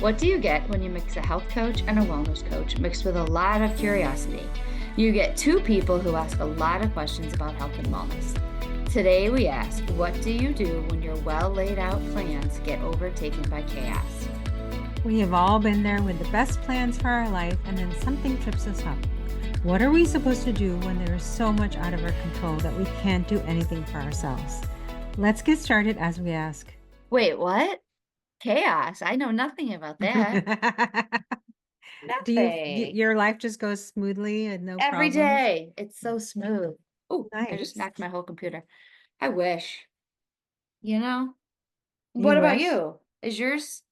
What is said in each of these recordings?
What do you get when you mix a health coach and a wellness coach mixed with a lot of curiosity? You get two people who ask a lot of questions about health and wellness. Today we ask, what do you do when your well laid out plans get overtaken by chaos? We have all been there with the best plans for our life, and then something trips us up. What are we supposed to do when there is so much out of our control that we can't do anything for ourselves? Let's get started as we ask. Wait, what? Chaos? I know nothing about that. Nothing. Your life just goes smoothly and no Every problems? day. It's so smooth. Oh, I just Nice. knocked my whole computer. I wish, you know? What You about wish? you? Is yours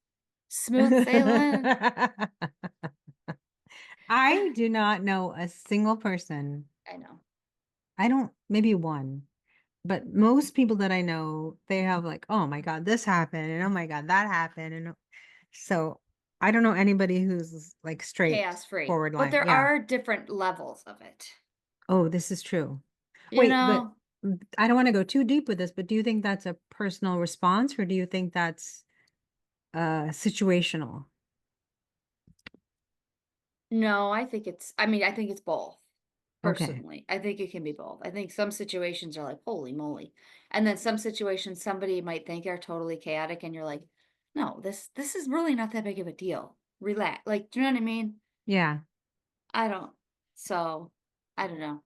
smooth sailing? I do not know a single person. I know. I don't, maybe one, but most people that I know, they have like, oh my God, this happened, and oh my God, that happened. And so I don't know anybody who's like straight Chaos free. forward But line. there Yeah. are different levels of it. Oh, this is true. You Wait, but know, I don't want to go too deep with this, but do you think that's a personal response or do you think that's situational? no, I think it's both. Okay. Personally, I think it can be both. I think some situations are like, holy moly. And then some situations somebody might think are totally chaotic and you're like, no, this is really not that big of a deal. Relax. Like, do you know what I mean? Yeah. I don't. So, I don't know.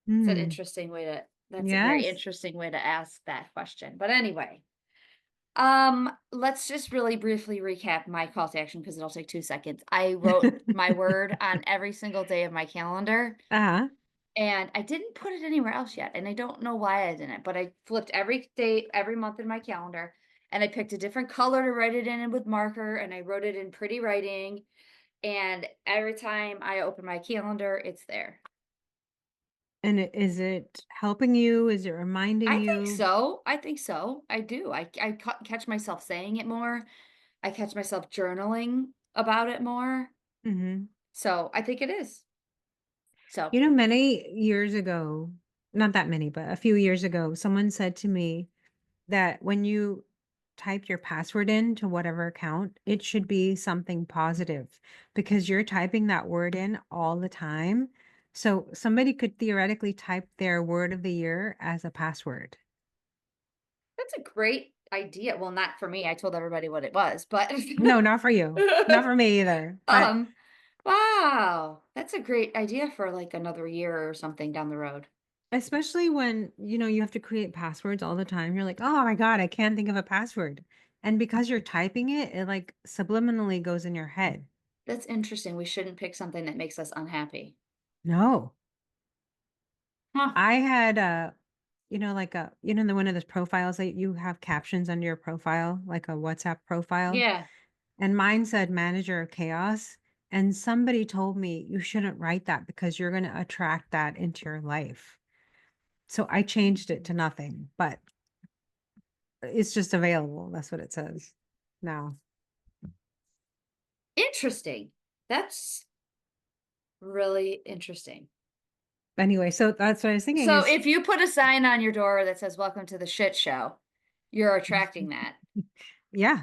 It's an Hmm. interesting way to that's a very Yes. interesting way to ask that question. But anyway, let's just really briefly recap my call to action because it'll take 2 seconds. I wrote my word on every single day of my calendar. Uh-huh. And I didn't put it anywhere else yet, and I don't know why I didn't, but I flipped every day, every month in my calendar, and I picked a different color to write it in with marker, and I wrote it in pretty writing, and every time I open my calendar, it's there. And is it helping you? Is it reminding I think you? so. I think so. I do. Catch myself saying it more. I catch myself journaling about it more. Hmm. So I think it is. So Many years ago, not that many, but a few years ago, someone said to me that when you type your password in to whatever account, it should be something positive because you're typing that word in all the time. So somebody could theoretically type their word of the year as a password. that's a great idea. Well, not for me. I told everybody what it was, but No, not for you. Not for me either. But Um, wow, that's a great idea for like another year or something down the road. especially when, you have to create passwords all the time. You're like, oh my God, I can't think of a password. And because you're typing it, it like subliminally goes in your head. That's interesting. We shouldn't pick something that makes us unhappy. No. Huh. I had like the one of those profiles that you have captions under your profile, like a WhatsApp profile. Yeah. And mine said manager of chaos. And somebody told me you shouldn't write that because you're going to attract that into your life. So I changed it to nothing, but it's just available. That's what it says now. Interesting. That's really interesting. Anyway, so that's what I was thinking So is, if you put a sign on your door that says "Welcome to the shit show," you're attracting that. yeah,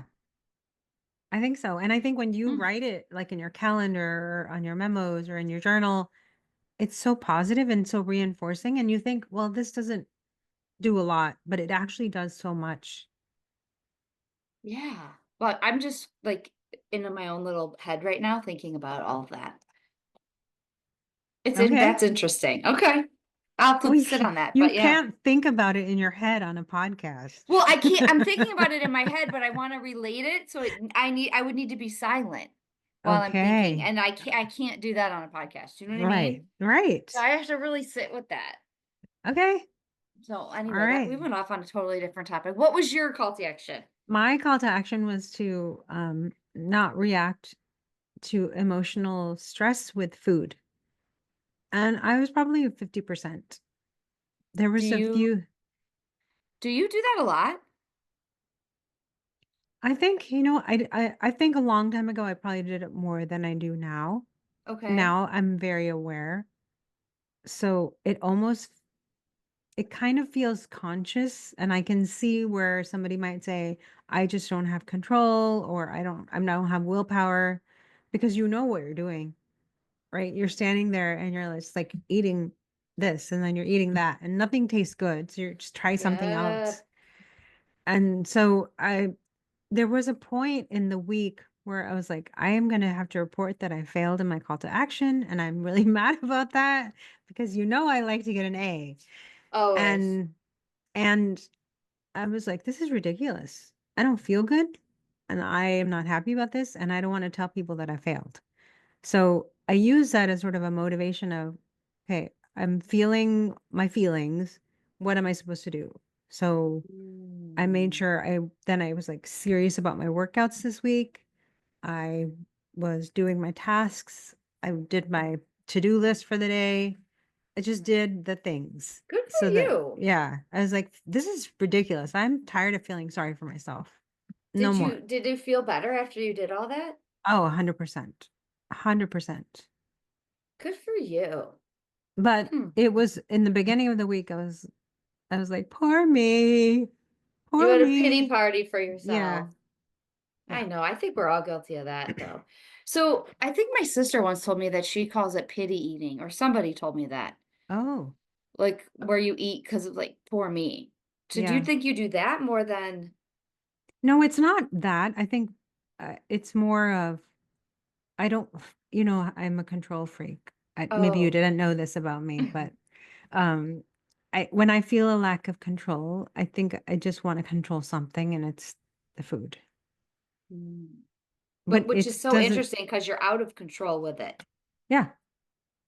I think so. And I think when you Hmm. write it like in your calendar or on your memos or in your journal, it's so positive and so reinforcing. And you think, well, this doesn't do a lot, but it actually does so much. Yeah. But I'm just like in my own little head right now thinking about all of that. Okay. That's interesting. Okay. I'll have Well, to sit on that. you But yeah. can't think about it in your head on a podcast. Well, I can't I'm thinking about it in my head, but I wanna relate it, so I would need to be silent while I'm thinking, Okay. and I can't do that on a podcast, you know what I mean? Right. Right. So I have to really sit with that. Okay. So, All anyway, that we right. went off on a totally different topic. What was your call to action? My call to action was to not react to emotional stress with food. And I was probably 50%. There Do was a you few, do you do that a lot? I think, I think a long time ago I probably did it more than I do now. Okay. Now I'm very aware. So it kind of feels conscious and I can see where somebody might say, I just don't have control or I don't have willpower because you know what you're doing, right? You're standing there and you're just like eating this and then you're eating that and nothing tastes good. So you're just try something Yeah. else. And so there was a point in the week where I was like, I am going to have to report that I failed in my call to action. And I'm really mad about that because I like to get an A. Always. And, and I was like, this is ridiculous. I don't feel good and I am not happy about this. And I don't want to tell people that I failed. So I use that as sort of a motivation of, okay, I'm feeling my feelings. What am I supposed to do? So I made Mm. sure I was like serious about my workouts this week. I was doing my tasks. I did my to-do list for the day. I just did the things Good for so that, you. yeah, I was like, this is ridiculous. I'm tired of feeling sorry for myself. No more. Did you feel better after you did all that? Oh, 100%. 100%. Good for you. But Hmm. it was in the beginning of the week, I was like, poor me, You poor had a pity me. party for Yeah. yourself. I Yeah. know. I think we're all guilty of that though. So I think my sister once told me that she calls it pity eating, or somebody told me that. Oh, Like where you eat because of like poor me. So do you yeah. think you do that more than No, it's not that. I think it's more of I don't, I'm a control freak. Maybe you oh, didn't know this about me, but um, when I feel a lack of control, I think I just want to control something, and it's the food. mm. But But which it is so doesn't, interesting because you're out of control with it. yeah,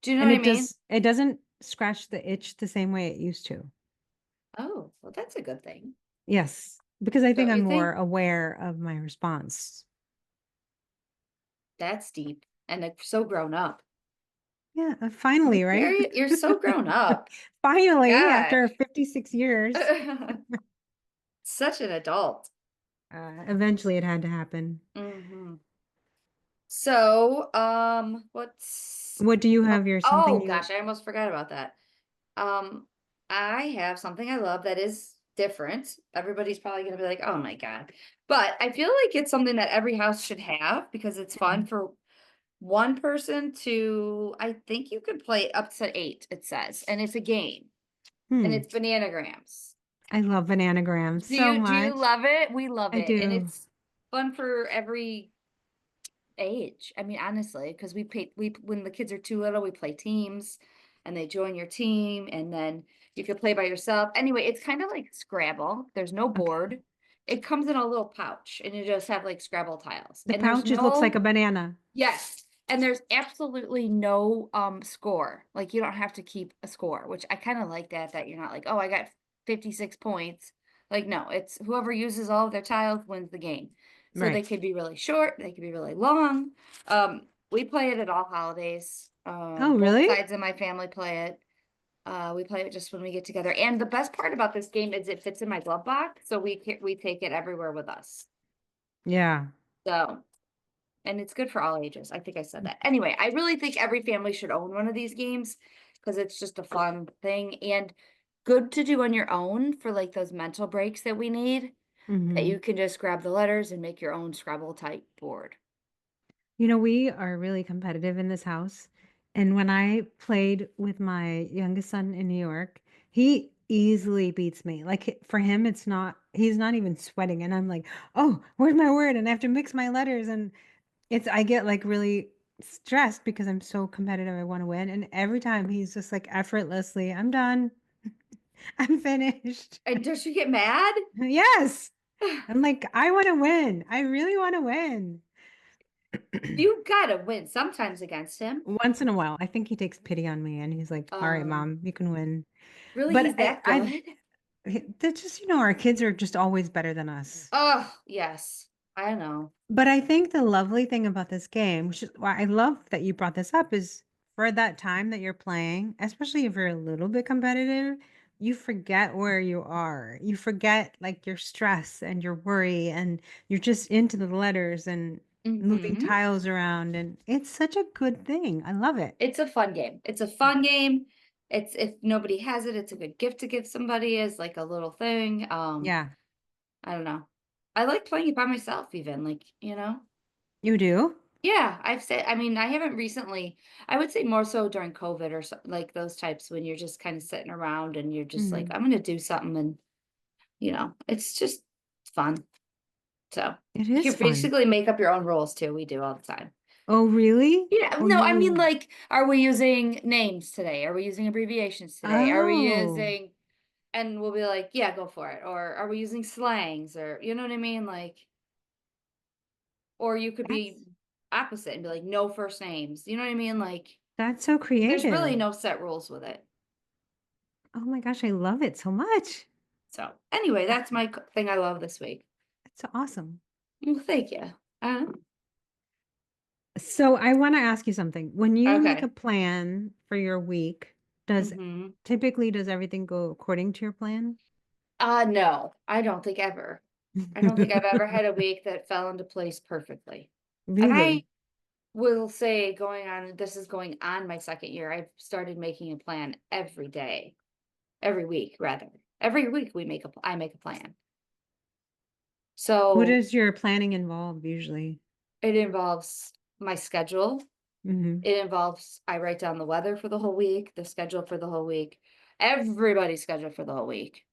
Do you know and what I mean? it doesn't scratch the itch the same way it used to. Oh, well, that's a good thing. Yes, because I think Don't I'm you more think? aware of my response. That's deep and like so grown up. Yeah, finally, right? You're so grown up. Finally, after Gosh. 56 years. Such an adult. Eventually it had to happen. Hmm. So, what's What do you oh, have your something oh you gosh, I almost forgot about that. Um, I have something I love that is different. Everybody's probably gonna be like, "Oh my God." But I feel like it's something that every house should have because it's fun Mhm. for one person to, I think you can play up to eight, it says, and it's a game, and Hmm. it's Bananagrams. I love Bananagrams so Do you much. love it? We love I it, and do. it's fun for every age. I mean, honestly, because we when the kids are too little, we play teams, and they join your team, and then you can play by yourself. Anyway, it's kind of like Scrabble. There's no Okay. board. It comes in a little pouch, and you just have like Scrabble tiles, The and there's pouch just looks like no a banana. yes. And there's absolutely no score. Like you don't have to keep a score, which I kind of like that you're not like, "Oh, I got 56 points." Like no, it's whoever uses all of their tiles wins the game. So they Right. could be really short, they could be really long. We play it at all holidays. Oh, Both really? sides of my family play it. We play it just when we get together. And the best part about this game is it fits in my glove box, so we take it everywhere with us. Yeah. So and it's good for all ages. I think I said that. Anyway, I really think every family should own one of these games because it's just a fun thing and good to do on your own for like those mental breaks that we need, that Hmm. you can just grab the letters and make your own Scrabble type board. We are really competitive in this house. And when I played with my youngest son in New York, he easily beats me. For him, he's not even sweating. And I'm like, oh, where's my word? And I have to mix my letters. And I get like really stressed because I'm so competitive. I want to win. And every time he's just like effortlessly, I'm done. I'm finished. And does she get mad? Yes. I'm like, I want to win. I really want to win. You gotta win sometimes against him. Once in a while, I think he takes pity on me and he's like, all right, Oh, mom, you can win. really? But He's that good? they're just, our kids are just always better than us. Oh, yes. I know. But I think the lovely thing about this game, which is why I love that you brought this up, is for that time that you're playing, especially if you're a little bit competitive, you forget where you are. You forget like your stress and your worry, and you're just into the letters and moving Hmm. tiles around. And it's such a good thing. I love it. It's a fun game. It's a fun game. It's if nobody has it, it's a good gift to give somebody as like a little thing. Yeah. I don't know. I like playing it by myself even, like, you know? You do? Yeah, I've said I mean, I haven't recently. I would say more so during COVID or like those types when you're just kind of sitting around and you're just like, Mhm. I'm gonna do something and it's just fun. So It you is can fun. basically make up your own rules too. We do all the time. Oh, really? Yeah, Oh, no, I mean you like, are we using names today? Are we using abbreviations today? Are we Oh, using and we'll be like, yeah, go for it. Or are we using slangs or you know what I mean? Like, or you could be that's opposite and be like, no first names. You know what I mean? Like, that's so there's really creative. no set rules with it. Oh my gosh, I love it so much. So anyway, that's my thing I love this week. That's so awesome. Well, thank you. So I want to ask you something. When you make a Okay. plan for your week, does Hmm. does everything go according to your plan? No, I don't think ever. I don't think I've ever had a week that fell into place perfectly. And I Really? will say this is going on my second year. I've started making a plan every day, every week rather. Every week I make a plan. What So does your planning involve usually? it involves my schedule. Hmm. It involves I write down the weather for the whole week, the schedule for the whole week, everybody's schedule for the whole week.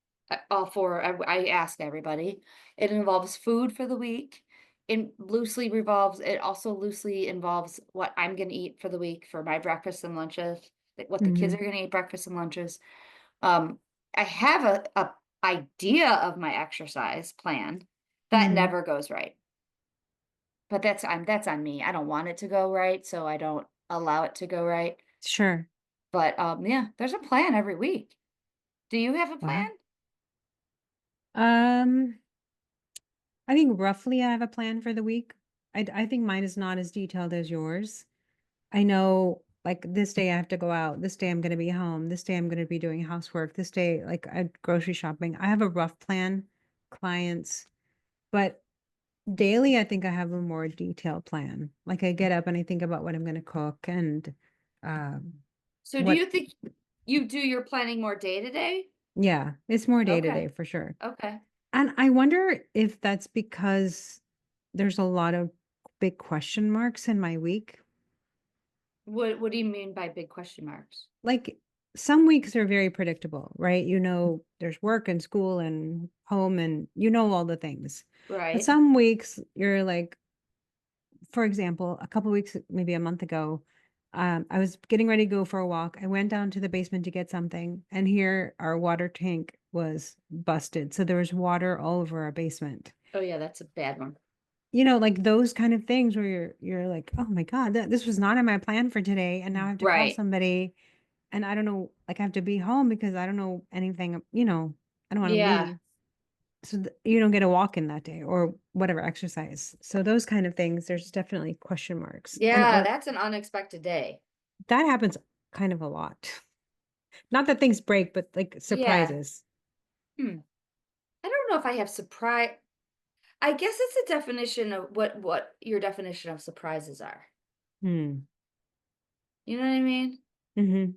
All four, I ask everybody. It involves food for the week. It also loosely involves what I'm going to eat for the week for my breakfast and lunches, what the kids Hmm. are going to eat breakfast and lunches. Um, I have a idea of my exercise plan that Hmm. never goes right. But that's on me. I don't want it to go right, so I don't allow it to go right. Sure. But, yeah, there's a plan every week. Do you have a Wow. plan? Um, I think roughly I have a plan for the week. I think mine is not as detailed as yours. I know like this day I have to go out. This day I'm going to be home. This day I'm going to be doing housework. This day, like grocery shopping. I have a rough plan, clients, but daily I think I have a more detailed plan. Like I get up and I think about what I'm going to cook and um, So do what, you think you do your planning more day to day? yeah, it's more day to Okay, day for sure. okay. And I wonder if that's because there's a lot of big question marks in my week. What do you mean by big question marks? Like some weeks are very predictable, right? You know, there's work and school and home and you know all the things. But Right. some weeks you're like, for example, a couple weeks, maybe a month ago, I was getting ready to go for a walk. I went down to the basement to get something, and here our water tank was busted. So there was water all over our basement. Oh, yeah, that's a bad one. You know, like those kind of things where you're like, oh my God, this was not in my plan for today. And now I have to call Right. somebody and I don't know, like I have to be home because I don't know anything, you know, I don't want to Yeah. leave. So you don't get a walk in that day or whatever exercise. So those kind of things, there's definitely question marks. And Yeah, or that's an unexpected day. that happens kind of a lot. Not that things break, but like Yeah. surprises. Hmm. I don't know if I have surprise. I guess it's a definition of what your definition of surprises are. Hmm. You know what I mean? Hmm.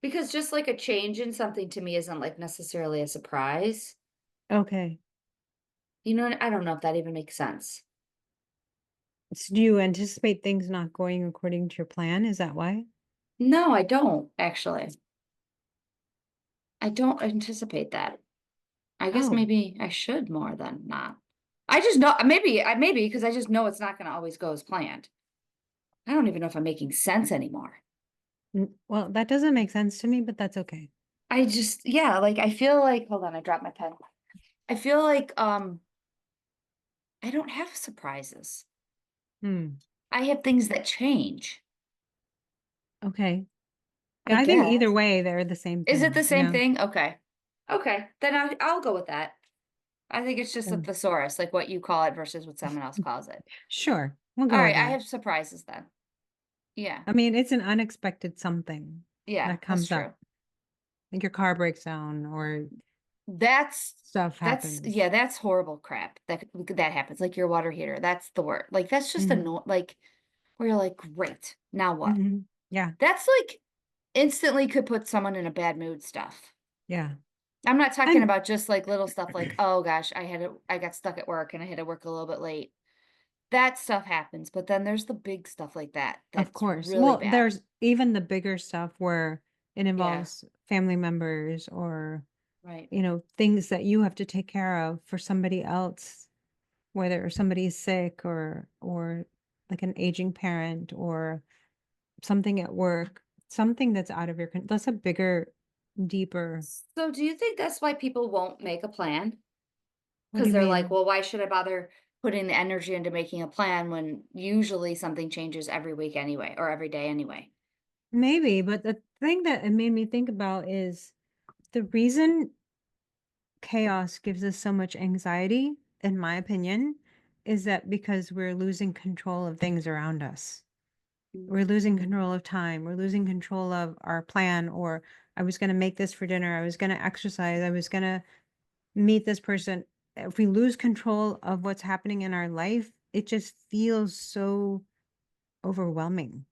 Because just like a change in something to me isn't like necessarily a surprise. Okay. You know, I don't know if that even makes sense. So do you anticipate things not going according to your plan? Is that why? No, I don't actually. I don't anticipate that. I guess Oh, maybe I should more than not. I just know maybe because I just know it's not going to always go as planned. I don't even know if I'm making sense anymore. well, that doesn't make sense to me, but that's okay. I just yeah, like I feel like hold on, I dropped my pen. I feel like I don't have surprises. Hmm. I have things that change, Okay. I I think either guess. way, they're the same Is it thing. the same Yeah. thing? Okay. Okay. Then I'll go with that. I think it's just a Yeah. thesaurus, like what you call it versus what someone else calls it. Sure. We'll All go with right, I that. have surprises then. Yeah. I mean, it's an unexpected something Yeah, that that's comes up. true. Like your car breaks down or That's stuff yeah, happens. that's horrible crap. That happens. Like your water heater. That's the word. Like that's just Hmm. like where you're like, great. Now what? Hmm. Yeah. That's like instantly could put someone in a bad mood stuff. Yeah. I'm not talking And about just like little stuff like, oh gosh, I got stuck at work and I had to work a little bit late. That stuff happens, but then there's the big stuff like that. of That's course, really well, bad. there's even the bigger stuff where it Yeah, involves family members or, right. things that you have to take care of for somebody else, whether somebody's sick or like an aging parent or something at work, something that's out of your that's a bigger, deeper. So do you think that's why people won't make a plan? What do Because you they're like, mean? well, why should I bother putting the energy into making a plan when usually something changes every week anyway, or every day anyway? Maybe, but the thing that it made me think about is the reason chaos gives us so much anxiety, in my opinion, is that because we're losing control of things around us. We're losing Mm. control of time. We're losing control of our plan, or I was going to make this for dinner. I was going to exercise. I was going to meet this person. If we lose control of what's happening in our life, it just feels so overwhelming.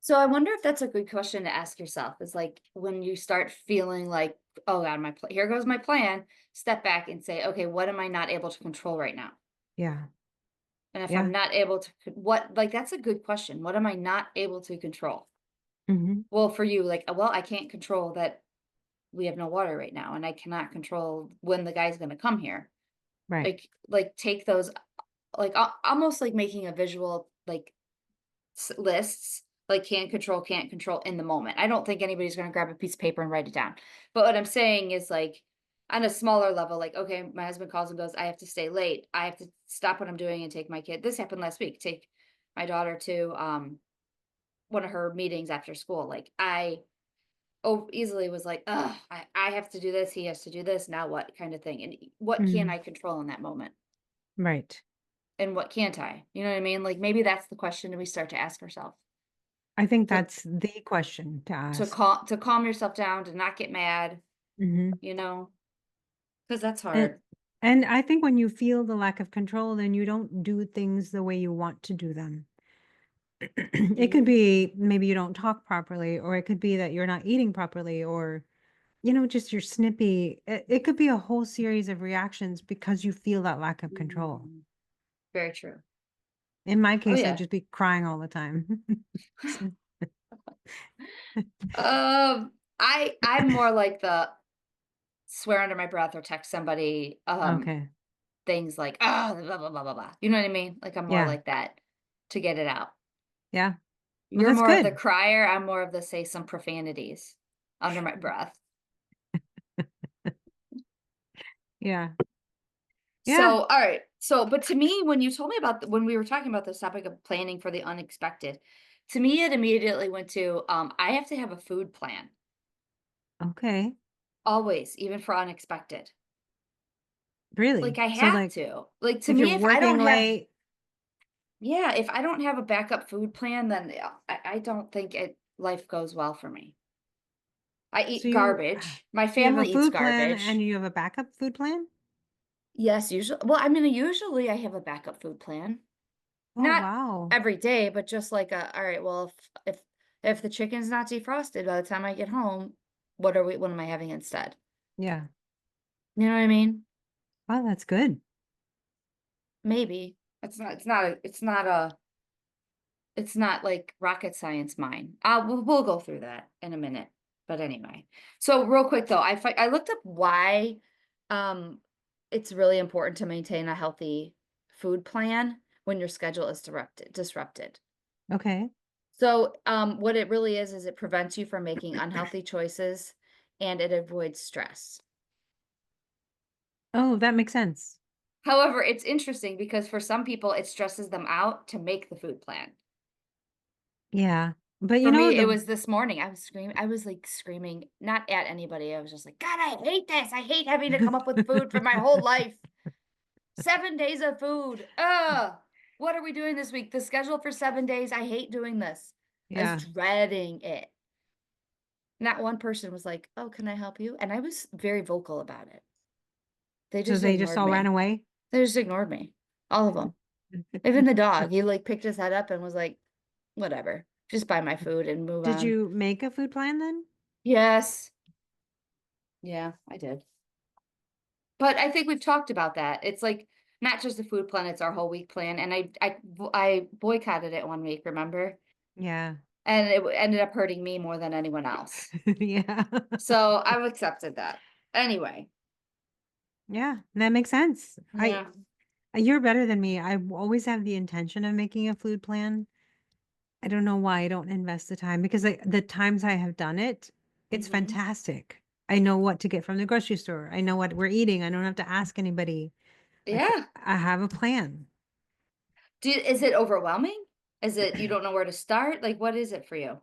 So I wonder if that's a good question to ask yourself is like when you start feeling like, oh God, here goes my plan, step back and say, okay, what am I not able to control right now? Yeah. And if I'm Yeah. not able to, what, like, that's a good question. What am I not able to control? Hmm. Well, for you, like, well, I can't control that we have no water right now, and I cannot control when the guy's going to come here. Right. Like take those, like almost like making a visual, like lists, like can't control in the moment. I don't think anybody's going to grab a piece of paper and write it down. But what I'm saying is like on a smaller level, like, okay, my husband calls and goes, I have to stay late. I have to stop what I'm doing and take my kid. This happened last week. Take my daughter to one of her meetings after school. Like I easily was like, I have to do this. He has to do this. Now what kind of thing? And what can Hmm. I control in that moment? Right. And what can't I? You know what I mean? Like maybe that's the question that we start to ask ourselves. I think To that's the question to ask. to calm yourself down, to not get mad, Hmm. you know, because that's And hard. and I think when you feel the lack of control, then you don't do things the way you want to do them. It could Mhm. be maybe you don't talk properly, or it could be that you're not eating properly, or just you're snippy. It could be a whole series of reactions because you feel that lack of control. Mm, very true. In my Oh case, I'd yeah. just be crying all the time. So, I'm more like the swear under my breath or text somebody okay. things like oh blah blah blah blah blah. You know what I mean? Like I'm more Yeah. like that to get it out. Yeah. Well, You're that's more of the good. crier. I'm more of the say some profanities under my breath. Yeah. Yeah. So, all right. So, but to me, when you told me about when we were talking about this topic of planning for the unexpected, to me, it immediately went to I have to have a food plan Okay. always, even for unexpected. Like Really? I So, have like, to. Like to if you're me, if I don't working have, late, yeah, if I don't have a backup food plan, then I don't think life goes well for me. I so eat you garbage. My so you have a family eats food plan and garbage. you have a backup food plan? Yes, usually. Well, I mean, usually I have a backup food plan. Oh, Not wow. every day, but just like all right, well, if the chicken's not defrosted by the time I get home, what am I having instead? Yeah. You know what I mean? Oh, that's good. Maybe. It's not like rocket science mine. We'll go through that in a minute. But anyway. So real quick though, I looked up why um it's really important to maintain a healthy food plan when your schedule is disrupted. Okay. So, what it really is it prevents you from making unhealthy choices and it avoids stress. Oh, that makes sense. However, it's interesting because for some people, it stresses them out to make the food plan. Yeah. But For me, it the was this morning. I was like screaming, not at anybody. I was just like, God, I hate this. I hate having to come up with food for my whole life. 7 days of food. Ugh. What are we doing this week? The schedule for 7 days. I hate doing this. I was Yeah. dreading it. Not one person was like, "Oh, can I help you?" And I was very vocal about it. They So just they just ignored all ran me. away? They just ignored me. All of them. Even the dog, he like picked his head up and was like, "Whatever. Just buy my food and move Did on." you make a food plan then? Yes. Yeah, I did. But I think we've talked about that. It's like not just a food plan, it's our whole week plan. And I boycotted it one week, remember? Yeah. And ended up hurting me more than anyone else. Yeah. So I've accepted that. Anyway, Yeah, that makes sense. yeah. You're better than me. I always have the intention of making a food plan. I don't know why I don't invest the time because the times I have done it, it's Hmm. fantastic. I know what to get from the grocery store. I know what we're eating. I don't have to ask anybody. Like Yeah. I have a plan. Is it overwhelming? Is it you don't know where to start? Like, what is it for you?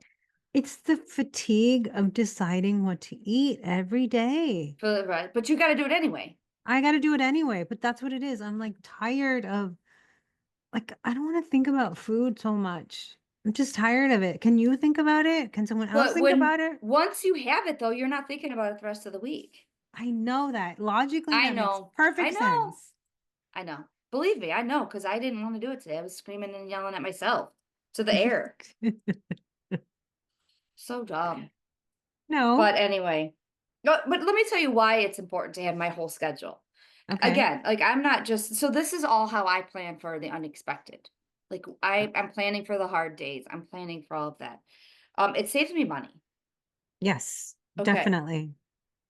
It's the fatigue of deciding what to eat every day. Right. But you got to do it anyway. I got to do it anyway, but that's what it is. I'm like tired of like I don't want to think about food so much. I'm just tired of it. Can you think about it? Can someone else But think when about it? once you have it though, you're not thinking about it the rest of the week. I know that. Logically, I that makes know. I perfect know. sense. I know. Believe me, I know because I didn't want to do it today. I was screaming and yelling at myself to the air. So dumb. No. But anyway, but let me tell you why it's important to have my whole schedule. Okay. Again, like I'm not just so this is all how I plan for the unexpected. Like I'm planning for the hard days. I'm planning for all of that. It saves me money. Yes, Okay. definitely.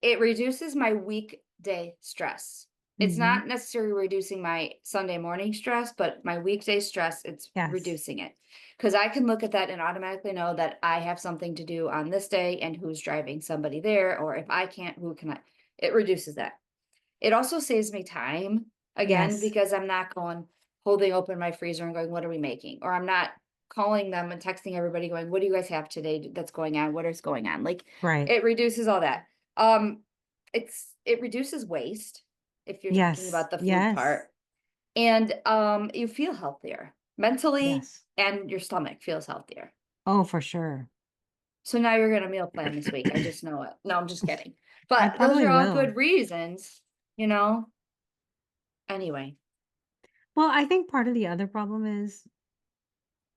It reduces my weekday stress. It's Hmm. not necessarily reducing my Sunday morning stress, but my weekday stress, it's Yes. reducing it. Because I can look at that and automatically know that I have something to do on this day and who's driving somebody there, or if I can't, who can I? It reduces that. It also saves me time again Yes. because I'm not going holding open my freezer and going, what are we making? Or I'm not calling them and texting everybody going, what do you guys have today that's going on? What is going on? Like Right. it reduces all that. Um, it reduces waste if you're talking Yes. about the food Yes. part. And you feel healthier mentally Yes. and your stomach feels healthier. Oh, for sure. So now you're gonna meal plan this week. I just know it. No, I'm just kidding. I But those probably are all will. good reasons, you know? Anyway. Well, I think part of the other problem is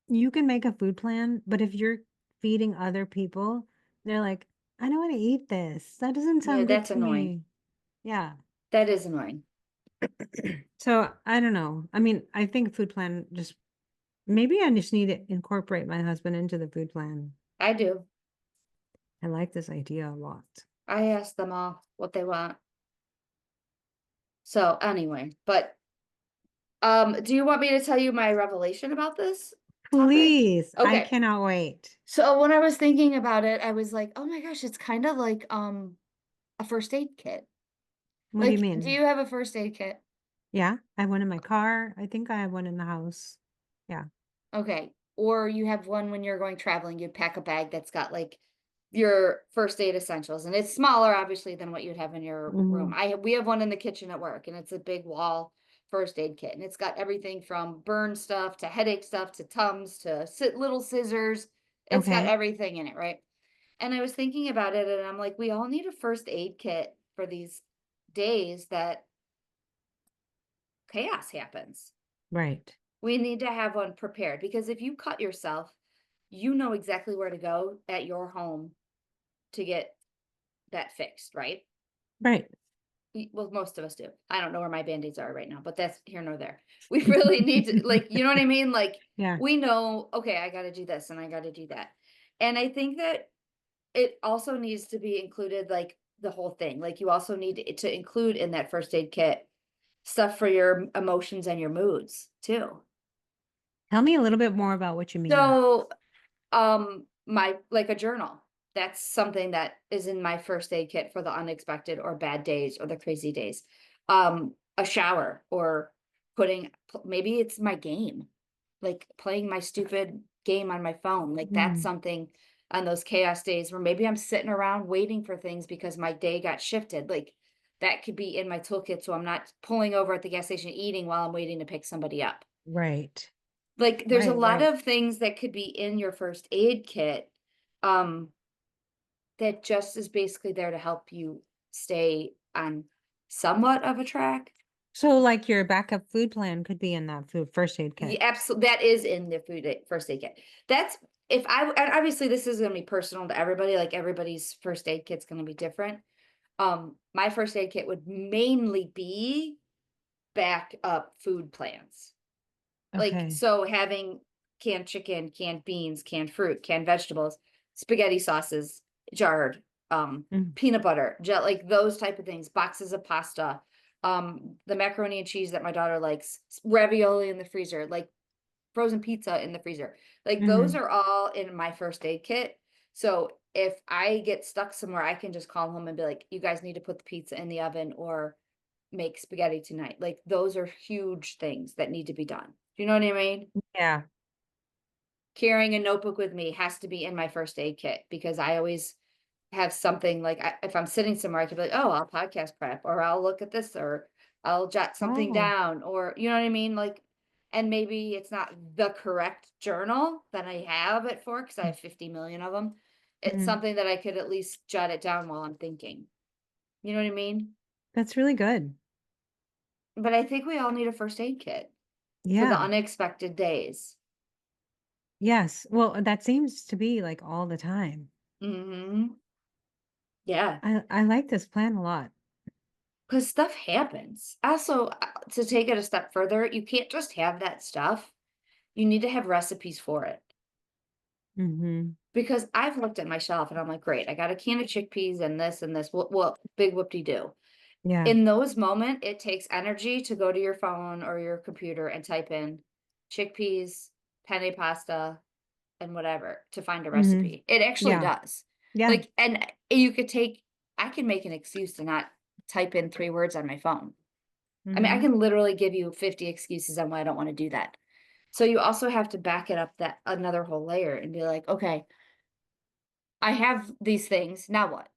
you can make a food plan, but if you're feeding other people, they're like, I don't want to eat this. That doesn't Yeah, sound good that's to annoying. me. Yeah. That is annoying. So I don't know. I mean, I think food plan just maybe I just need to incorporate my husband into the food plan. I do. I like this idea a lot. I ask them all what they want. So anyway, but do you want me to tell you my revelation about this topic? Please, I Okay. cannot wait. So when I was thinking about it, I was like, oh my gosh, it's kind of like a first aid kit. What do you Like, do mean? you have a first aid kit? Yeah, I have one in my car. I think I have one in the house. Yeah. Okay. Or you have one when you're going traveling, you pack a bag that's got like your first aid essentials and it's smaller obviously than what you'd have in your room. Mhm. We have one in the kitchen at work and it's a big wall first aid kit and it's got everything from burn stuff to headache stuff to Tums to little scissors. It's got Okay. everything in it, right? And I was thinking about it and I'm like we all need a first aid kit for these days that chaos happens. Right. We need to have one prepared because if you cut yourself, you know exactly where to go at your home to get that fixed, right? Right. Well, most of us do. I don't know where my band-aids are right now, but that's here nor there. We really need to, like, you know what I mean? Like, Yeah. we know, okay, I got to do this and I got to do that. And I think that it also needs to be included, like, the whole thing. Like, you also need to include in that first aid kit stuff for your emotions and your moods too. Tell me a little bit more about what you mean. So my like a journal. That's something that is in my first aid kit for the unexpected or bad days or the crazy days. A shower or maybe it's my game, like playing my stupid game on my phone. Like that's Mm. something on those chaos days where maybe I'm sitting around waiting for things because my day got shifted. Like that could be in my toolkit so I'm not pulling over at the gas station eating while I'm waiting to pick somebody up. Right. Like, there's a Right. lot Right. of things that could be in your first aid kit, um, that just is basically there to help you stay on somewhat of a track. So like your backup food plan could be in that food first aid kit. Yeah, absolutely, that is in the first aid kit. That's and obviously this is gonna be personal to everybody, like everybody's first aid kit's gonna be different. My first aid kit would mainly be backup food plans. Like, Okay. so having canned chicken, canned beans, canned fruit, canned vegetables, spaghetti sauces, jarred, Mm, peanut butter, like those type of things, boxes of pasta, the macaroni and cheese that my daughter likes, ravioli in the freezer, like frozen pizza in the freezer. Like those mhm. are all in my first aid kit. So if I get stuck somewhere, I can just call home and be like, you guys need to put the pizza in the oven or make spaghetti tonight. Like those are huge things that need to be done. Do you know what I mean? Yeah. Carrying a notebook with me has to be in my first aid kit because I always have something like if I'm sitting somewhere, I could be like, oh, I'll podcast prep or I'll look at this or I'll jot something Oh. down or you know what I mean? Like, and maybe it's not the correct journal that I have it for because I Mm, have 50 million of them. It's mhm. something that I could at least jot it down while I'm thinking. You know what I mean? That's really good. But I think we all need a first aid kit for the Yeah. unexpected days. Yes. Well, that seems to be like all the time. Hmm. Yeah. I like this plan a lot. Because stuff happens. Also, to take it a step further, you can't just have that stuff. You need to have recipes for it. Mhm. Because I've looked at my shelf and I'm like, great, I got a can of chickpeas and this and this. What big whoop de do. Yeah. In those moments, it takes energy to go to your phone or your computer and type in chickpeas, penne pasta, and whatever to find a Mhm. recipe. It actually Yeah. does. Yeah. Like, and you could take, I can make an excuse to not type in 3 words on my phone. I mean, I Mhm. can literally give you 50 excuses on why I don't want to do that. So you also have to back it up that another whole layer and be like, okay, I have these things. Now what?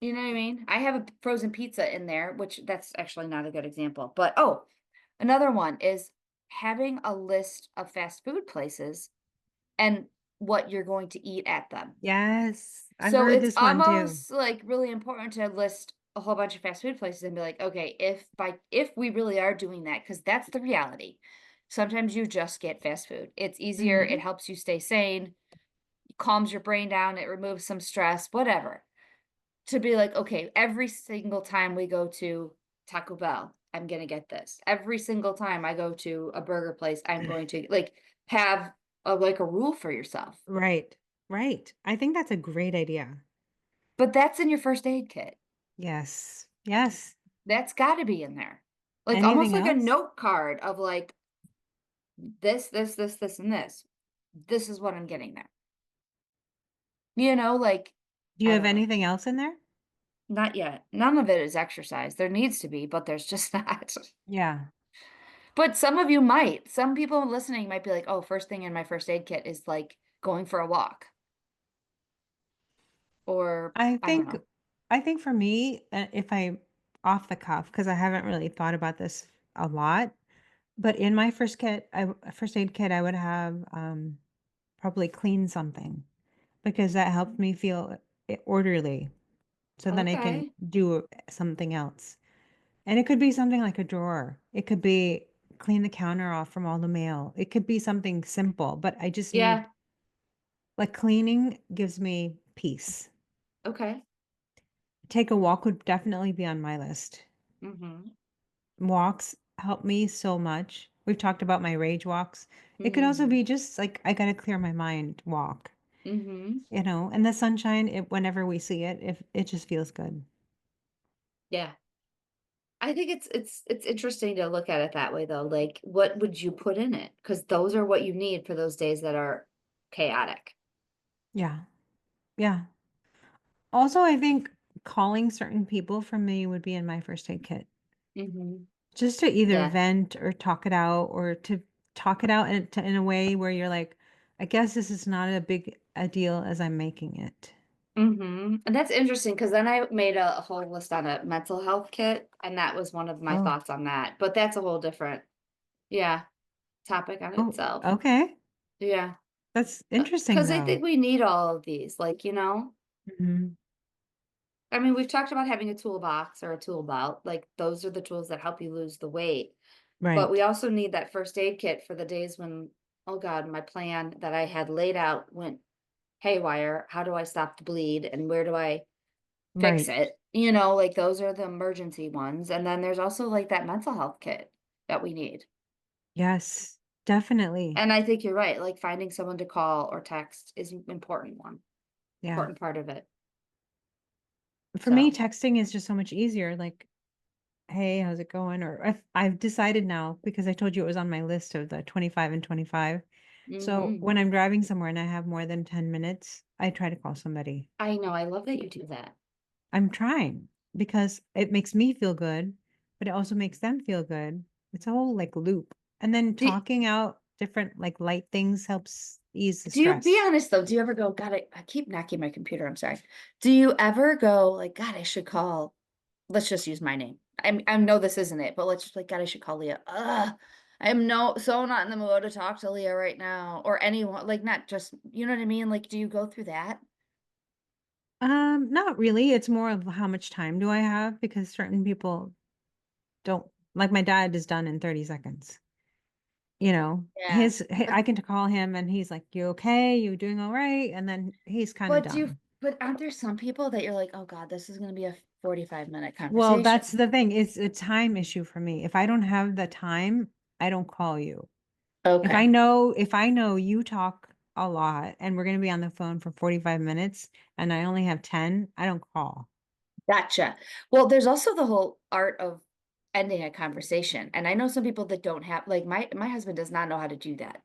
You know what I mean? I have a frozen pizza in there, which that's actually not a good example. But oh, another one is having a list of fast food places and what you're going to eat at them. Yes. I've So heard it's this one too. almost like really important to list a whole bunch of fast food places and be like, okay, if we really are doing that, because that's the reality. Sometimes you just get fast food. It's easier, it Mhm. helps you stay sane, calms your brain down, it removes some stress, whatever. To be like, okay, every single time we go to Taco Bell, I'm gonna get this. Every single time I go to a burger place, I'm going to like have a rule for yourself. Right. Right. I think that's a great idea. But that's in your first aid kit. Yes. Yes. That's gotta be in there. Like, almost Anything like a else? note card of, like, this, and this. This is what I'm getting there. You know, like, Do you I have don't know. anything else in there? Not yet. None of it is exercise. There needs to be, but there's just not. Yeah. But some of you might. Some people listening might be like, "Oh, first thing in my first aid kit is, like, going for a walk," or I I don't think know. I think for me, if I off the cuff, because I haven't really thought about this a lot, but in my first aid kit, I would have probably clean something because that helped me feel orderly. So then I can Okay. do something else. And it could be something like a drawer. It could be clean the counter off from all the mail. It could be something simple, but I just need Yeah. like cleaning gives me peace. Okay. Take a walk would definitely be on my list. Mhm. Walks help me so much. We've talked about my rage walks. It could also Mhm. be just like I gotta clear my mind walk, Mhm. and the sunshine, whenever we see it, if it just feels good. Yeah. I think it's interesting to look at it that way though. Like, what would you put in it? Because those are what you need for those days that are chaotic. Yeah. Yeah. Also, I think calling certain people for me would be in my first aid kit. Mhm. Just to either Yeah. vent or talk it out or to talk it out in a way where you're like, I guess this is not a big a deal as I'm making it. Mhm. And that's interesting because then I made a whole list on a mental health kit, and that was one of my Oh, thoughts on that. But that's a whole different, yeah, topic on oh, itself. okay. Yeah. That's interesting Because I though. think we need all of these. Like, Mhm. I mean, we've talked about having a toolbox or a tool belt. Like, those are the tools that help you lose the weight. But we Right. also need that first aid kit for the days when, oh God, my plan that I had laid out went haywire. How do I stop the bleed and where do I fix Right. it? Like those are the emergency ones. And then there's also like that mental health kit that we need. Yes, definitely. And I think you're right. Like finding someone to call or text is an Yeah. important part of it. For me, So, texting is just so much easier. Like, hey, how's it going? Or if I've decided now because I told you it was on my list of the 25 and 25. So hmm, when I'm driving somewhere and I have more than 10 minutes, I try to call somebody. I know. I love that you do that. I'm trying because it makes me feel good, but it also makes them feel good. It's a whole like loop. And then Do, talking out different like light things helps ease the do you be stress. honest though? Do you ever go, God, I keep knocking my computer. I'm sorry. Do you ever go like, God, I should call, let's just use my name. I know this isn't it, but let's just like, God, I should call Leah. I am so not in the mood to talk to Leah right now or anyone, like not just, you know what I mean? Like, do you go through that? Not really. It's more of how much time do I have because certain people don't like my dad is done in 30 seconds. You know, Yeah. I can call him and he's like, "You okay? You doing all right?" And then he's kind of But do you, done. but aren't there some people that you're like, oh God, this is going to be a 45-minute Well, conversation? that's the thing. It's a time issue for me. If I don't have the time, I don't call you. Okay. If I know you talk a lot and we're going to be on the phone for 45 minutes and I only have 10, I don't call. Gotcha. Well, there's also the whole art of ending a conversation. And I know some people that don't have, like my husband does not know how to do that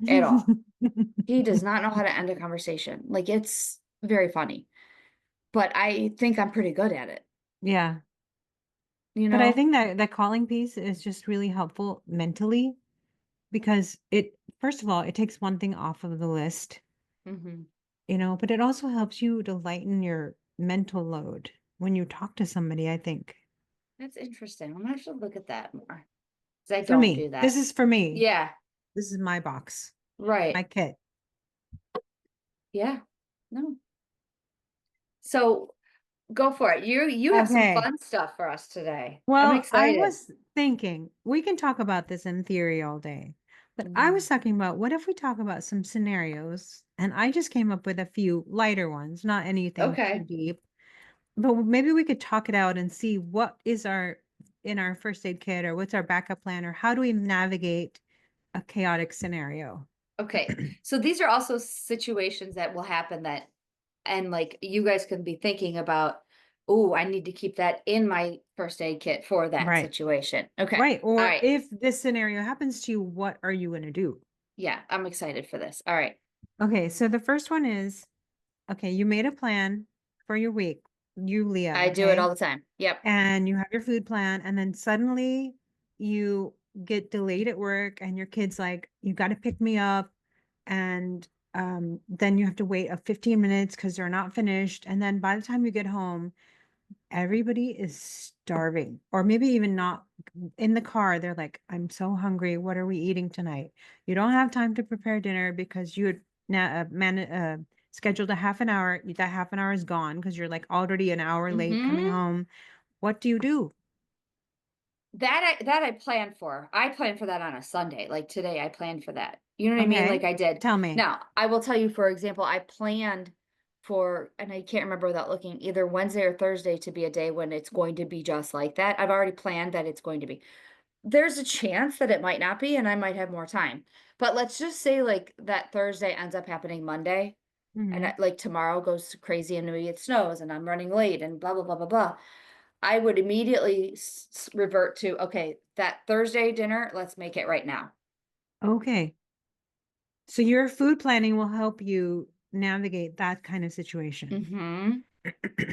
at all. He does not know how to end a conversation. Like it's very funny, but I think I'm pretty good at it, Yeah. you But I know? think that that calling piece is just really helpful mentally because it, first of all, it takes one thing off of the list, Hmm. but it also helps you to lighten your mental load when you talk to somebody, I think. That's interesting. I'm gonna have to look at that more. 'Cause I For don't me, do this that. is for me. Yeah, This is my box, my right. kit. Yeah. No. So go for it. You have some Okay. fun stuff for us today. I'm Well, I excited. was thinking we can talk about this in theory all day, but I was Mhm. talking about what if we talk about some scenarios? And I just came up with a few lighter ones, not anything too Okay. deep. But maybe we could talk it out and see what is our in our first aid kit or what's our backup plan or how do we navigate a chaotic scenario? Okay. So these are also situations that will happen that, and like you guys can be thinking about, oh, I need to keep that in my first aid kit for that Right. situation. Okay. Right. All Or right. if this scenario happens to you, what are you going to do? Yeah, I'm excited for this. All right. Okay. So the first one is okay, you made a plan for your week, you, Leah. I do it Okay. all the time. Yep. And you have your food plan, and then suddenly you get delayed at work, and your kid's like, you got to pick me up. And then you have to wait a 15 minutes because they're not finished. And then by the time you get home, everybody is starving, or maybe even not in the car. They're like, I'm so hungry. What are we eating tonight? You don't have time to prepare dinner because you had scheduled a half an hour. That half an hour is gone because you're like already an hour late coming Mm-hmm. home. What do you do? That I planned for. I planned for that on a Sunday. Like today, I planned for that. You know what I mean? Okay, Like I did. tell me. Now, I will tell you, for example, I planned for, and I can't remember without looking, either Wednesday or Thursday to be a day when it's going to be just like that. I've already planned that it's going to be. There's a chance that it might not be, and I might have more time. But let's just say like that Thursday ends up happening Monday, and Mhm. like tomorrow goes crazy and maybe it snows and I'm running late and blah blah blah blah blah. I would immediately revert to, okay, that Thursday dinner, let's make it right now. Okay. So your food planning will help you navigate that kind of situation. Hmm.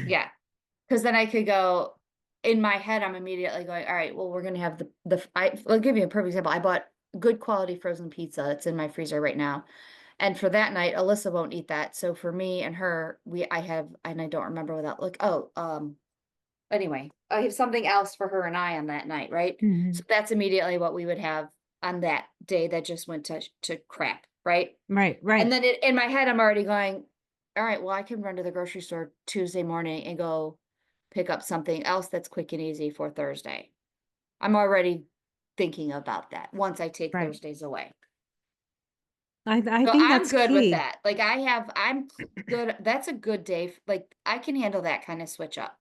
Yeah. Because then I could go in my head, I'm immediately going, all right, well, we're gonna have I'll give you a perfect example. I bought good quality frozen pizza. It's in my freezer right now. And for that night, Alyssa won't eat that. So for me and her, I have, and I don't remember without look, anyway, I have something else for her and I on that night, right? So Mhm. that's immediately what we would have on that day that just went to crap, right? Right, And right. then in my head, I'm already going, all right, well, I can run to the grocery store Tuesday morning and go pick up something else that's quick and easy for Thursday. I'm already thinking about that once I take Right. Thursdays away. I So think I'm that's good with key. that. Like I'm good. That's a good day. Like I can handle that kind of switch up.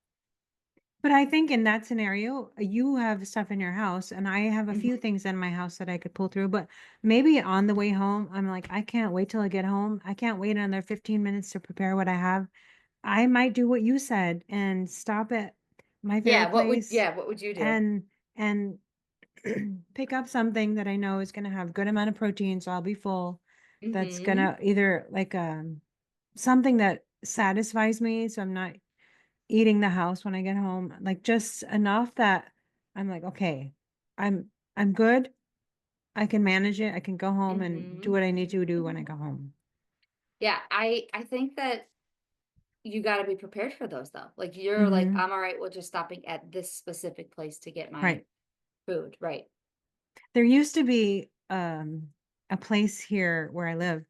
But I think in that scenario, you have stuff in your house and I have a few Mhm. things in my house that I could pull through, but maybe on the way home, I'm like, I can't wait till I get home. I can't wait another 15 minutes to prepare what I have. I might do what you said and stop at my favorite place What would you do? and pick up something that I know is going to have good amount of protein, so I'll be full. That's Mhm. gonna either like something that satisfies me, so I'm not eating the house when I get home, like just enough that I'm like, okay, I'm I'm good. I can manage it. I can go home and do Mhm. what I need to do when I go home. Yeah, I think that you gotta be prepared for those though. Like you're like, Hmm. I'm all right with just stopping at this specific place to get my Right. food. Right. There used to be a place here where I live,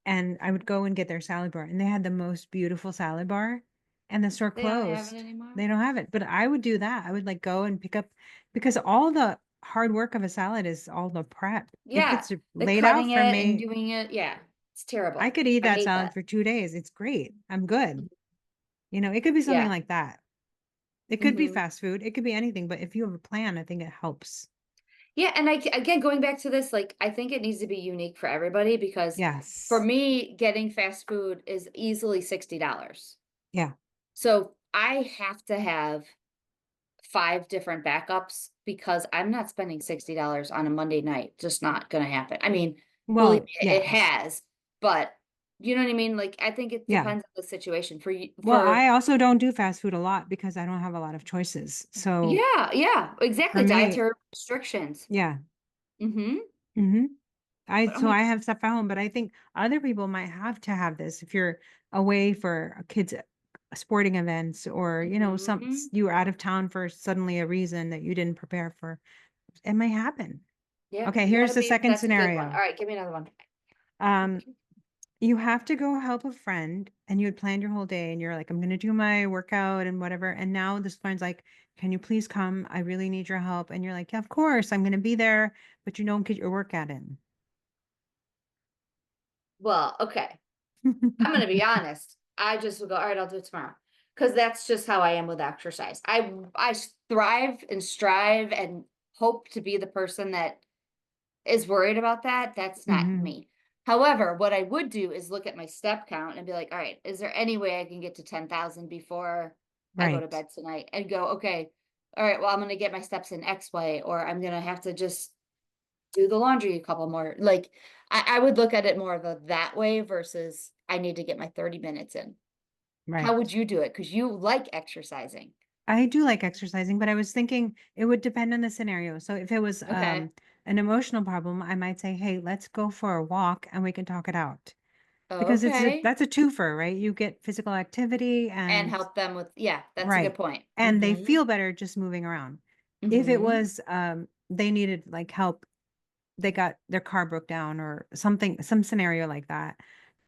and I would go and get their salad bar, and they had the most beautiful salad bar, and the store They don't have it closed. anymore. They don't have it, but I would do that. I would like go and pick up because all the hard work of a salad is all the prep. It Yeah. gets The laid out cutting for it and me. doing it. Yeah. It's I terrible. could eat I that hate salad that. for 2 days. It's great. I'm good. It could be something Yeah. like that. It could be Hmm. fast food. It could be anything, but if you have a plan, I think it helps. Yeah. And again, going back to this, like, I think it needs to be unique for everybody because for Yes. me, getting fast food is easily $60. Yeah. So I have to have 5 different backups because I'm not spending $60 on a Monday night, just not gonna happen. I mean, believe Well, me, it yes. has, but you know what I mean? Like, I think it Yeah. depends on the situation for you Well, for I also don't do fast food a lot because I don't have a lot of choices. So yeah, yeah, for exactly, me, dietary restrictions. yeah. Mhm. Hmm. But, oh So my I have stuff at home, but I think other people might have to have this if you're away for a kid's sporting events or, mhm. you were out of town for suddenly a reason that you didn't prepare for. It may happen. Yeah, Okay, you here's gotta the be second that's a good one. scenario. Alright, give me another one. Um, you have to go help a friend and you had planned your whole day and you're like, I'm going to do my workout and whatever. And now this friend's like, can you please come? I really need your help. And you're like, yeah, of course, I'm going to be there, but you don't get your workout in. Well, okay. I'm gonna be honest. I just will go, all right, I'll do it tomorrow. Because that's just how I am with exercise. I thrive and strive and hope to be the person that is worried about that. That's not Hmm. me. However, what I would do is look at my step count and be like, all right, is there any way I can get to 10,000 before I go to Right. bed tonight? And go, okay, all right, well, I'm gonna get my steps in X way, or I'm gonna have to just do the laundry a couple more. Like I would look at it more of a that way versus I need to get my 30 minutes in. How would Right. you do it? Because you like exercising. I do like exercising, but I was thinking it would depend on the scenario. So if it was Okay. an emotional problem, I might say, hey, let's go for a walk and we can talk it out. Because Okay. that's a twofer, right? You get physical activity And and help them with, yeah, that's a good right. point. And they Mm-hmm. feel better just moving around. If it Mm-hmm. was they needed like help, they got their car broke down or something, some scenario like that.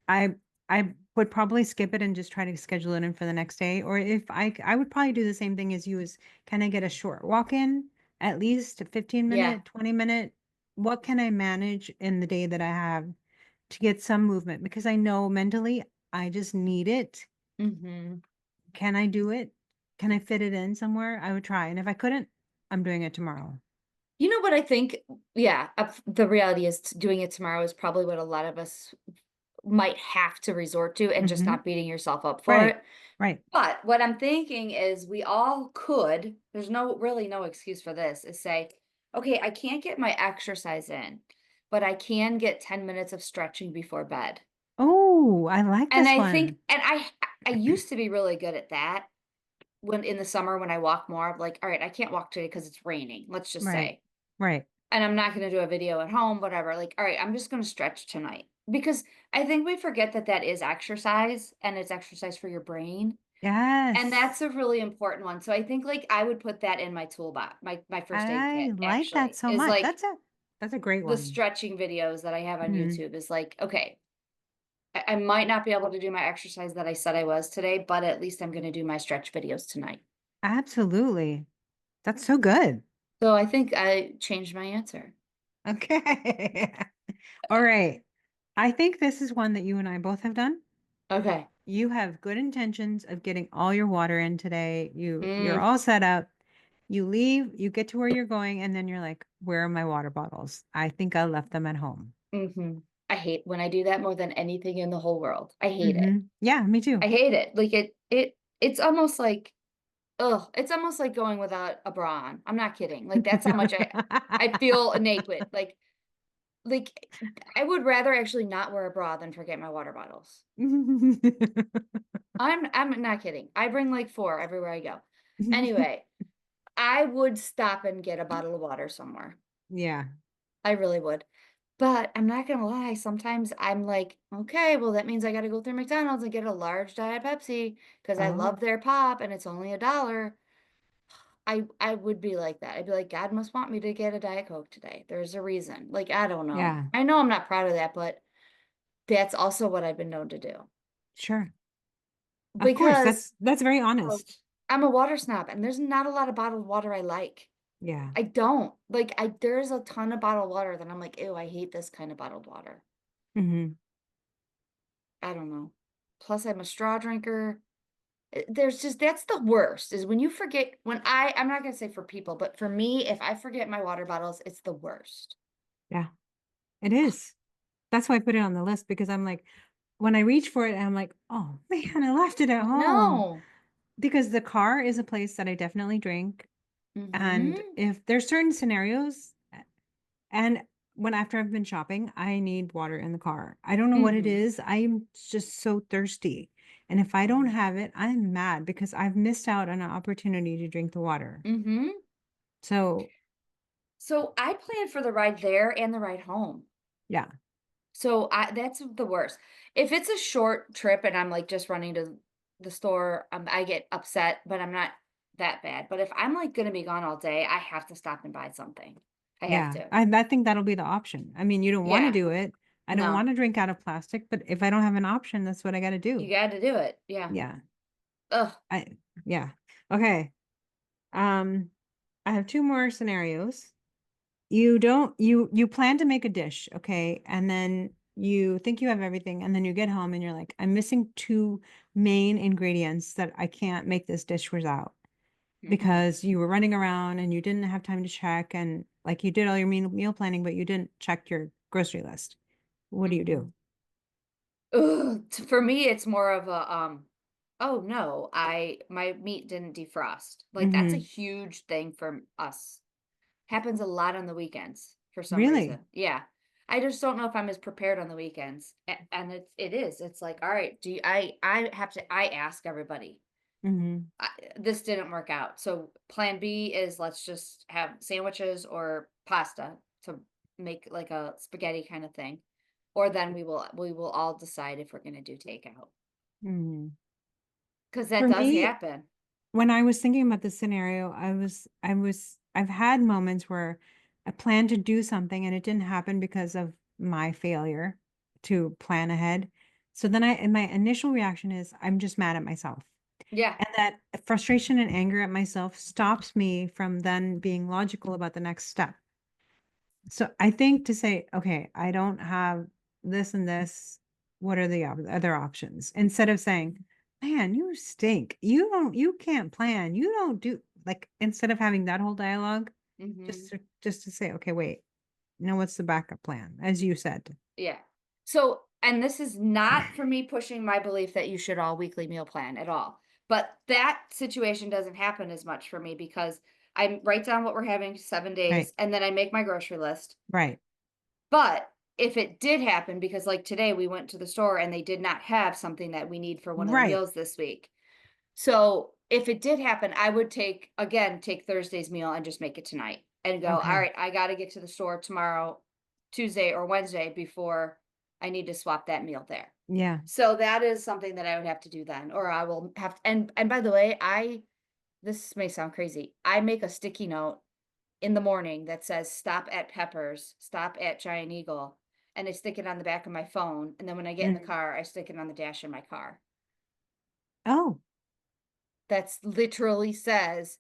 I I would probably skip it and just try to schedule it in for the next day. Or if I would probably do the same thing as you is kind of get a short walk in, at least a 15 Yeah. minute, 20 minute. What can I manage in the day that I have to get some movement? Because I know mentally I just need it. Mm-hmm. Can I do it? Can I fit it in somewhere? I would try. And if I couldn't, I'm doing it tomorrow. You know what I think? Yeah, the reality is doing it tomorrow is probably what a lot of us might have to resort to and just Hmm. not beating yourself up for Right. it. Right. But what I'm thinking is we all could, there's no excuse for this, is say, okay, I can't get my exercise in, but I can get 10 minutes of stretching before bed. Oh, I like And this I think, one. and I used to be really good at that when in the summer when I walk more, I'm like, all right, I can't walk today because it's raining, let's just Right. say. Right. And I'm not going to do a video at home, whatever. Like, all right, I'm just going to stretch tonight because I think we forget that that is exercise and it's exercise for your brain. And Yes. that's a really important one. So I think, like, I would put that in my toolbox, my first aid I kit like that actually, so is much. like That's a great the one. stretching videos that I have on Mhm. YouTube is like, okay, I might not be able to do my exercise that I said I was today, but at least I'm gonna do my stretch videos tonight. Absolutely. That's so good. So I think I changed my answer. Okay. All right. I think this is one that you and I both have done. Okay. you have good intentions of getting all your water in today. You're Mm, all set up. You leave, you get to where you're going, and then you're like, where are my water bottles? I think I left them at home. hmm. I hate when I do that more than anything in the whole world. I hate it. Yeah, me I too. hate it. Like it's almost like, ugh, it's almost like going without a bra on. I'm not kidding. Like that's how much I feel naked. Like I would rather actually not wear a bra than forget my water bottles. I'm not kidding. I bring like 4 everywhere I go. Anyway, I would stop and get a bottle of water somewhere. Yeah. I really would. But I'm not gonna lie, sometimes I'm like, okay, well that means I gotta go through McDonald's and get a large Diet Pepsi because I Oh, love their pop and it's only $1. I would be like that. I'd be like, God must want me to get a Diet Coke today. There's a reason. Like, I don't know. yeah, I know I'm not proud of that, but that's also what I've been known to do. sure. Of course. Because That's very of, honest. I'm a water snob and there's not a lot of bottled water I like. Yeah. I don't. Like I there's a ton of bottled water that I'm like, ew, I hate this kind of bottled water. hmm I don't know. Plus I'm a straw drinker. There's just that's the worst is when you forget when I'm not gonna say for people, but for me, if I forget my water bottles, it's the worst. Yeah, it is. That's why I put it on the list because I'm like, when I reach for it, I'm like, oh man, I left it at home. No. Because the car is a place that I definitely drink. And Mm-hmm. if there's certain scenarios, and when after I've been shopping, I need water in the car. I don't know what it Mm-hmm. is. I'm just so thirsty. And if I don't Oh. have it, I'm mad because I've missed out on an opportunity to drink the water. Mm-hmm. So, So I plan for the ride there and the ride home. yeah, So I that's the worst. If it's a short trip and I'm like just running to the store, I get upset, but I'm not that bad. But if I'm like gonna be gone all day, I have to stop and buy something. I have yeah. to. I think that'll be the option. I mean, you don't want to Yeah. do it. I don't No, want to drink out of plastic, but if I don't have an option, that's what I got to you do. got to do it. Yeah. Yeah. Ugh. I, yeah. Okay. Um, I have two more scenarios. You plan to make a dish, okay? And then you think you have everything, and then you get home and you're like, I'm missing two main ingredients that I can't make this dish without Mm-hmm. because you were running around and you didn't have time to check and like you did all your meal planning, but you didn't check your grocery list. What do you Mm-hmm. do? Ugh. For me, it's more of a oh no, I my meat didn't defrost. Like that's a Mm-hmm. huge thing for us. Happens a lot on the weekends for some Really? reason. Yeah. I just don't know if I'm as prepared on the weekends. And it is. It's like, all right, do you, I have to I ask everybody. Mm-hmm. I, this didn't work out. So plan B is let's just have sandwiches or pasta to make like a spaghetti kind of thing. Or then we will all decide if we're going to do takeout. Mm-hmm. Cuz that For does me, happen. when I was thinking about this scenario, I've had moments where I planned to do something and it didn't happen because of my failure to plan ahead. So then and my initial reaction is I'm just mad at myself. Yeah. And that frustration and anger at myself stops me from then being logical about the next step. So I think to say, okay, I don't have this and this. What are the other options? Instead of saying, man, you stink. You can't plan. You don't do like instead of having that whole dialogue, Mhm. just to say, okay, wait, now what's the backup plan? As you said. Yeah. So, and this is not for me pushing my belief that you should all weekly meal plan at all. But that situation doesn't happen as much for me because I write down what we're having 7 days Right. and then I make my grocery list. Right. But if it did happen, because like today we went to the store and they did not have something that we need for one of the Right. meals this week. So if it did happen, I would take Thursday's meal and just make it tonight and go, all Okay. right, I got to get to the store tomorrow, Tuesday or Wednesday before I need to swap that meal there. Yeah. So that is something that I would have to do then, or I will have to, and by the way, this may sound crazy. I make a sticky note in the morning that says stop at Peppers, stop at Giant Eagle, and I stick it on the back of my phone. And then when I get in the Mhm. car, I stick it on the dash in my car. Oh. That's literally says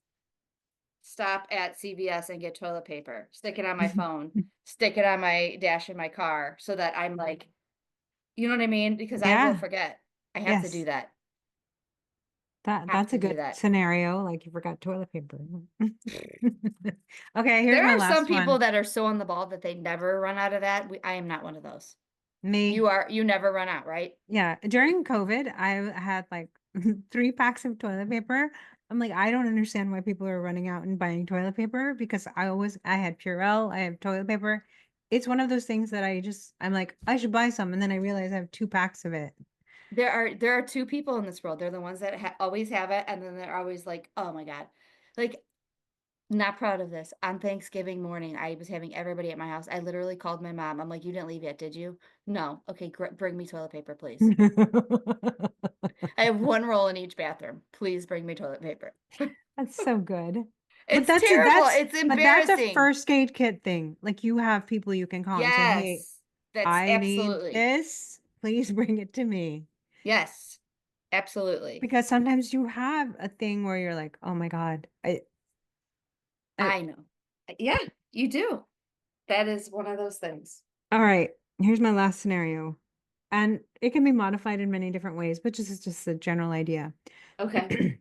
stop at CVS and get toilet paper, stick it on my phone, stick it on my dash in my car so that I'm like, you know what I mean? Because I will Yeah. forget. I have to do Yes. that. Have That's a to do good that. scenario. Like you forgot toilet paper. Okay, here's There my are some last people one. that are so on the ball that they never run out of that. I am not one of those. Me. You never run out, right? Yeah, during COVID, I had like 3 packs of toilet paper. I'm like, I don't understand why people are running out and buying toilet paper because I had Purell, I have toilet paper. It's one of those things that I'm like, I should buy some. And then I realize I have 2 packs of it. There are two people in this world. They're the ones that always have it, and then they're always like, "Oh my God." Like, not proud of this. On Thanksgiving morning, I was having everybody at my house. I literally called my mom. I'm like, "You didn't leave yet, did you?" No. Okay, bring me toilet paper, please. I have one roll in each bathroom. Please bring me toilet paper. That's so good. But It's terrible. It's that's a embarrassing. first aid kit thing. Like you have people you can call and say, "Hey, Yes. That's I need absolutely. this. Please bring it to me." Yes. Absolutely. Because sometimes you have a thing where you're like, "Oh my God, I I know. Yeah, you do. That is one of those things. all right, here's my last scenario." And it can be modified in many different ways, but just a general idea. Okay.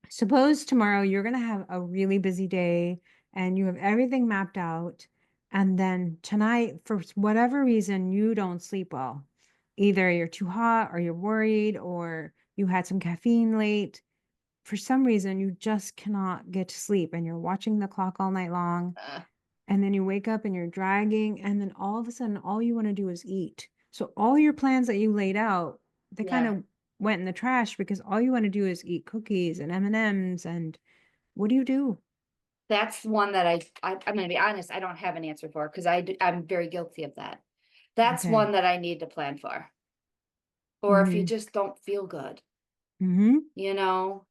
Suppose tomorrow you're going to have a really busy day and you have everything mapped out. And then tonight, for whatever reason, you don't sleep well. Either you're too hot or you're worried or you had some caffeine late. For some reason, you just cannot get to sleep and you're watching the clock all night long. Uh, And then you wake up and you're dragging. And then all of a sudden, all you want to do is eat. So all your plans that you laid out, they kind yeah. of went in the trash because all you want to do is eat cookies and M&Ms. And what do you do? That's one that I'm going to be honest, I don't have an answer for because I'm very guilty of that. That's Okay. one that I need to plan for. Or if you Mm-hmm. just don't feel good, Mm-hmm. you know,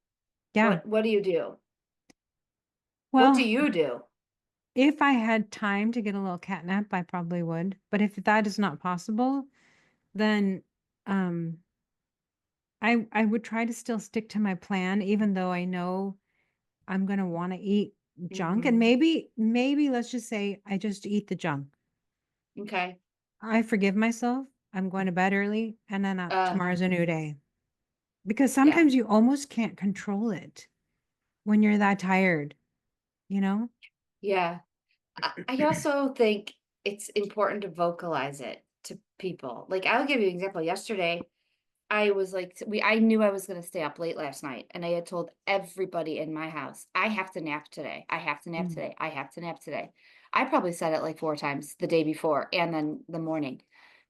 Yeah. what do you do? What do Well, you do? if I had time to get a little cat nap, I probably would. But if that is not possible, then um I would try to still stick to my plan, even though I know I'm gonna want to eat junk. And Hmm. maybe let's just say I just eat the junk. Okay. I forgive myself. I'm going to bed early, and then Uh, tomorrow's a new day. Because yeah. sometimes you almost can't control it when you're that tired, you know? Yeah. I also think it's important to vocalize it to people. Like, I'll give you an example. Yesterday, I was like, I knew I was going to stay up late last night, and I had told everybody in my house, I have to nap today. I have to nap Mm. today. I have to nap today. I probably said it like 4 times the day before and then the morning,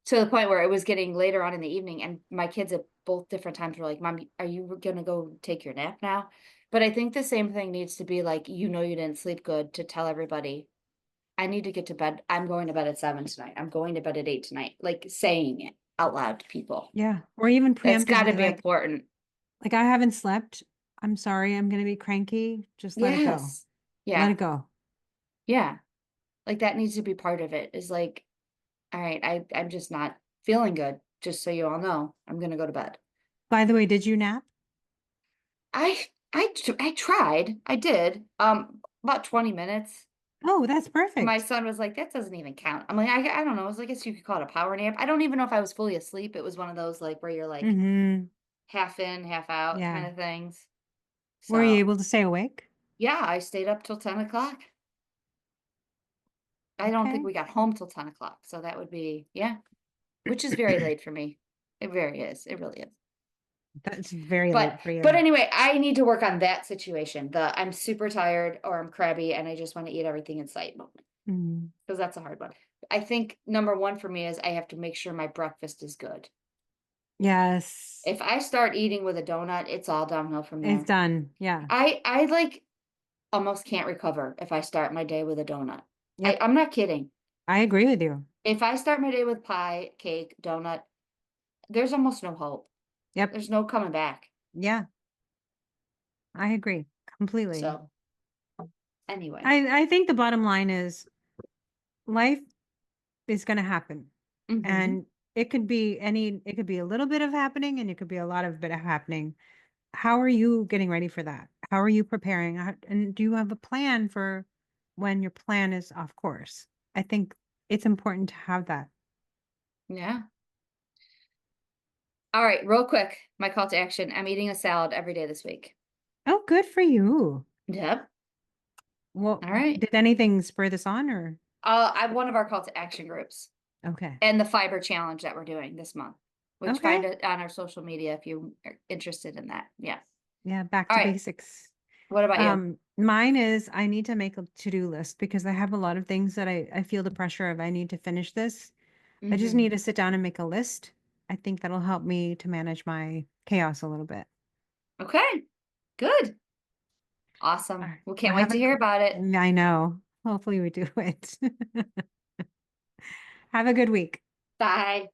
to the point where it was getting later on in the evening, and my kids at both different times were like, "Mom, are you going to go take your nap now?" But I think the same thing needs to be like, you didn't sleep good, to tell everybody, I need to get to bed. I'm going to bed at 7 tonight. I'm going to bed at 8 tonight. Like, saying it out loud to people. Yeah. Or even That's got to preemptively, be important. like I haven't slept. I'm sorry, I'm gonna be cranky. Just let it go. Yes. Let Yeah. it go. Yeah. Like, that needs to be part of it. Is like, all right, I'm just not feeling good. Just so you all know, I'm gonna go to bed. By the way, did you nap? I tried. I did. About 20 minutes. Oh, that's My perfect. son was like, that doesn't even count. I'm like, I don't know. I was like, I guess you could call it a power nap. I don't even know if I was fully asleep. It was one of those like where you're like Mm-hmm. half in, half out kind Yeah. of things. Were you So able to stay awake? yeah, I stayed up till 10 o'clock. I don't think Okay. we got home till 10 o'clock. So that would be, yeah, which is very late for me. It very is. It really is. That's very But late for but you. anyway, I need to work on that situation. The I'm super tired or I'm crabby and I just want to eat everything in sight moment, Mm. because that's a hard one. I think number one for me is I have to make sure my breakfast is good. Yes. If I start eating with a donut, it's all downhill from It's there. done. Yeah. I like almost can't recover if I start my day with a donut. Yep. I'm not kidding. I agree with you. If I start my day with pie, cake, donut, there's almost no hope. Yep. There's no coming back. Yeah, I agree completely. So anyway. I think the bottom line is life is going to happen. Hmm. And it could be a little bit of happening and it could be a lot of bit of happening. How are you getting ready for that? How are you preparing? And do you have a plan for when your plan is off course? I think it's important to have that. Yeah. All right, real quick, my call to action. I'm eating a salad every day this week. Oh, good for you. Yep. Well, All right. did anything spur this on or? I'm one of our call to action groups Okay. and the fiber challenge that we're doing this month, which find Okay. it on our social media if you are interested in that. Yeah. Yeah, back All to right. basics. What about you? Mine is I need to make a to-do list because I have a lot of things that I feel the pressure of I need to finish this. I just Hmm. need to sit down and make a list. I think that'll help me to manage my chaos a little bit. Okay. Good. All Awesome. right. We Well, can't wait to hear about it. I know. Hopefully we do it. Have a good week. Bye.